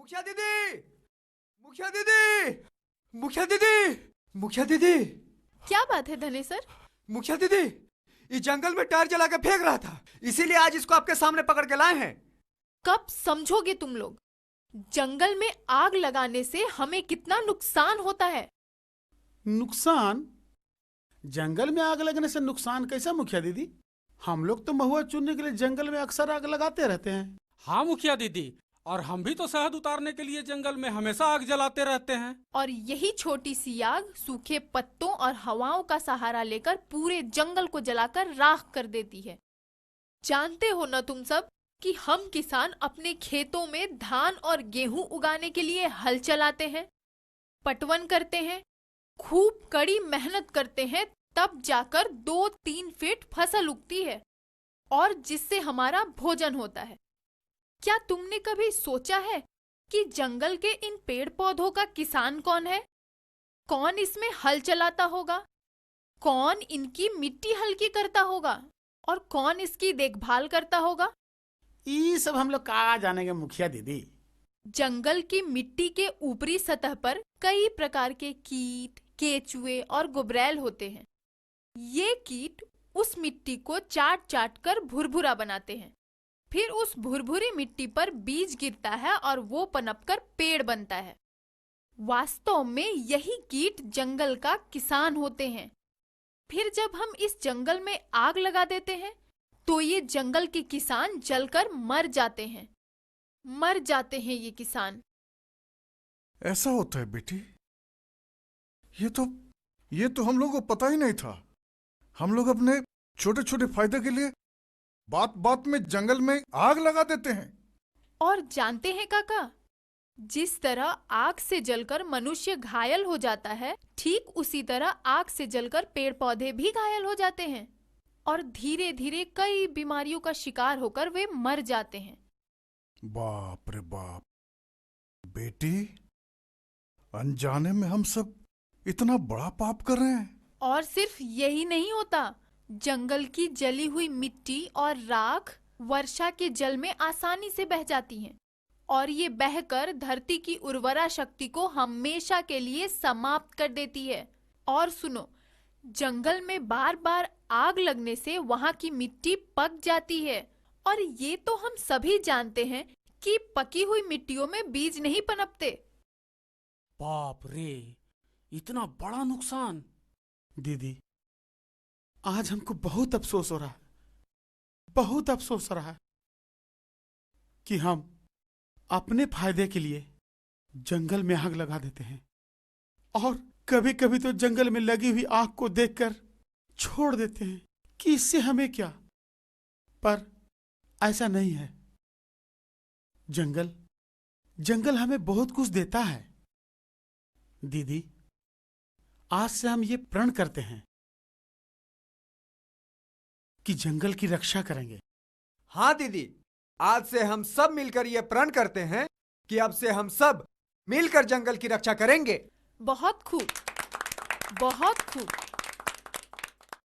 मुखिया दीदी, मुखिया दीदी, मुखिया दीदी, मुखिया दीदी। क्या बात है धने सर? मुखिया दीदी, इस जंगल में टायर जला के फेंक रहा था, इसीलिए आज इसको आपके सामने पकड़ के लाए हैं। कब समझोगे तुम लोग? जंगल में आग लगाने से हमें कितना नुकसान होता है। नुकसान? जंगल में आग लगने से नुकसान कैसा मुखिया दीदी? हम लोग तो महुआ चुनने के लिए जंगल में अक्सर आग लगाते रहते हैं। हाँ मुखिया दीदी, और हम भी तो शहद उतारने के लिए जंगल में हमेशा आग जलाते रहते हैं। और यही छोटी सी आग सूखे पत्तों और हवाओं का सहारा लेकर पूरे जंगल को जलाकर राख कर देती है। जानते हो ना तुम सब कि हम किसान अपने खेतों में धान और गेहूं उगाने के लिए हल चलाते हैं, पटवन करते हैं, खूब कड़ी मेहनत करते हैं, तब जाकर 2-3 फीट फसल उगती है और जिससे हमारा भोजन होता है। क्या तुमने कभी सोचा है कि जंगल के इन पेड़ पौधों का किसान कौन है? कौन इसमें हल चलाता होगा? कौन इनकी मिट्टी हल्की करता होगा? और कौन इसकी देखभाल करता होगा? ये सब हम लोग कहाँ जानेंगे मुखिया दीदी। जंगल की मिट्टी के ऊपरी सतह पर कई प्रकार के कीट, केचुए और गुबरैल होते हैं। ये कीट उस मिट्टी को चाट चाट कर भुरभुरा बनाते हैं। फिर उस भुरभुरी मिट्टी पर बीज गिरता है और वो पनपकर पेड़ बनता है। वास्तव में यही कीट जंगल का किसान होते हैं। फिर जब हम इस जंगल में आग लगा देते हैं तो ये जंगल के किसान जलकर मर जाते हैं। मर जाते हैं ये किसान। ऐसा होता है बेटी? ये तो हम लोगों को पता ही नहीं था। हम लोग अपने छोटे छोटे फायदे के लिए बात बात में जंगल में आग लगा देते हैं। और जानते हैं काका, जिस तरह आग से जलकर मनुष्य घायल हो जाता है, ठीक उसी तरह आग से जलकर पेड़ पौधे भी घायल हो जाते हैं और धीरे धीरे कई बीमारियों का शिकार होकर वे मर जाते हैं। बाप रे बाप बेटी, अनजाने में हम सब इतना बड़ा पाप कर रहे हैं। और सिर्फ यही नहीं होता, जंगल की जली हुई मिट्टी और राख वर्षा के जल में आसानी से बह जाती हैं और ये बहकर धरती की उर्वरा शक्ति को हमेशा के लिए समाप्त कर देती है। और सुनो, जंगल में बार बार आग लगने से वहां की मिट्टी पक जाती है और ये तो हम सभी जानते हैं कि पकी हुई मिट्टियों में बीज नहीं पनपते। बाप रे, इतना बड़ा नुकसान। दीदी, आज हमको बहुत अफसोस हो रहा है, बहुत अफसोस हो रहा है कि हम अपने फायदे के लिए जंगल में आग लगा देते हैं और कभी कभी तो जंगल में लगी हुई आग को देखकर छोड़ देते हैं कि इससे हमें क्या। पर ऐसा नहीं है। जंगल हमें बहुत कुछ देता है। दीदी, आज से हम ये प्रण करते हैं कि जंगल की रक्षा करेंगे। हाँ दीदी, आज से हम सब मिलकर ये प्रण करते हैं कि अब से हम सब मिलकर जंगल की रक्षा करेंगे। बहुत खूब, बहुत खूब।